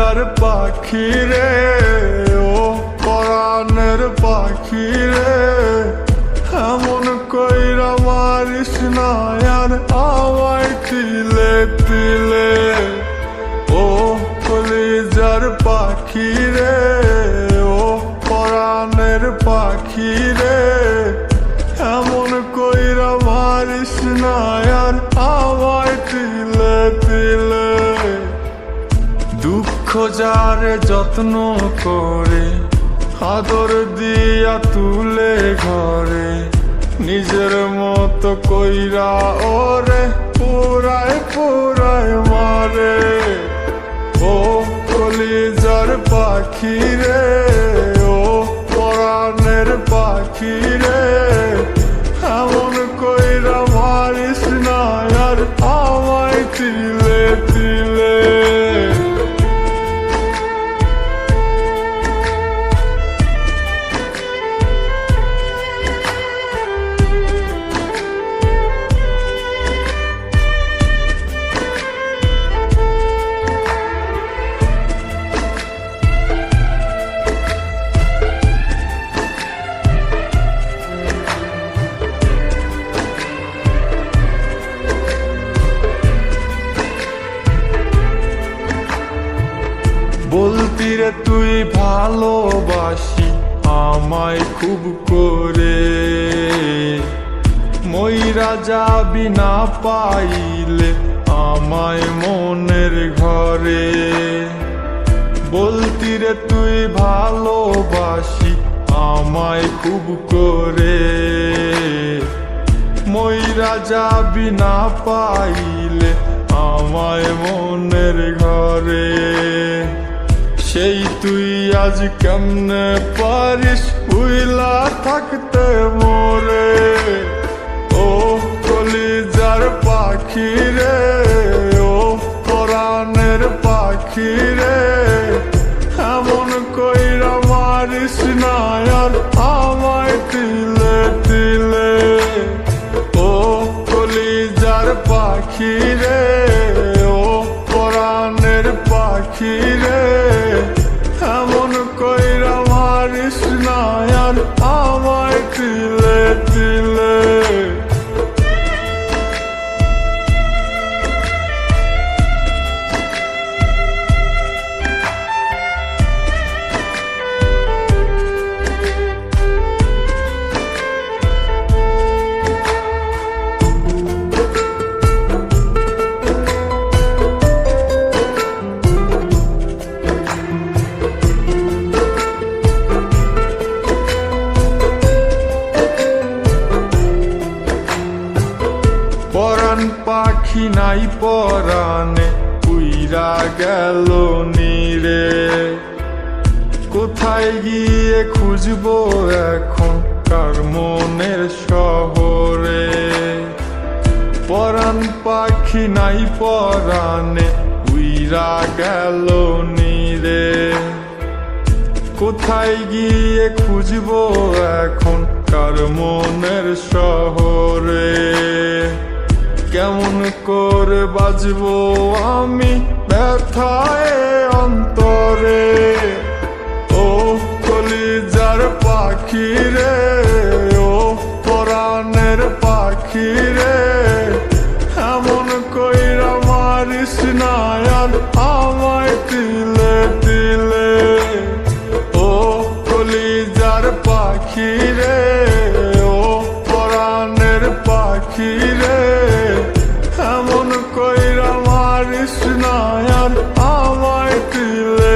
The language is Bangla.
কলিজার পাখি রে, ও পরাণের পাখি রে, এমন কইরা মারিস না আর আমায় তিলে তিলে। ও কলিজার পাখি রে, ও পরাণের পাখি রে, এমন কইরা মারিস না আর আমায় তিলে তিলে। দুঃখ যারে যত্ন করে আদর দিয়া তুলে ঘরে, নিজের মতো কইরা ওরে পুরায় পুরায় মারে। ও কলিজার পাখি রে, ও পরাণের পাখি রে, এমন কইরা মারিস না আর আমায় তিলে তিলে। বলতি রে তুই ভালোবাসি আমায় খুব করে, মইরা যাবি না পাইলে আমায় মনের ঘরে। বলতি রে তুই ভালোবাসি আমায় খুব করে, মইরা যাবি না পাইলে আমায় মনের ঘরে। সেই তুই আজ কেমনে পারিস উইলা থাকতে মোরে। ও কলিজার পাখি রে, ও পরাণের পাখি রে, এমন কইরা মারিস না আর আমায় তিলে তিলে। ও কলিজার পাখি রে, ও পরাণের পাখি রে, এমন কইরা মারিস না আর আমায় তিলে তিলে। পরাণ পাখি নাই পরাণে উইরা গেল নীরে, কোথায় গিয়ে খুঁজবো এখন কার মনের শহরে। পরাণ পাখি নাই পরাণে উইরা গেল নীরে, কোথায় গিয়ে খুঁজবো এখন কার মনের শহরে। কেমন করে বাজবো আমি ব্যথায় অন্তরে। ও কলিজার পাখি রে, ও পরাণের পাখি রে, এমন কইরা মারিস না আর আমায় তিলে তিলে। ও কলিজার পাখি রে, ও পরাণের পাখি রে, এমন কইরা মারিস না আর আমায় তিলে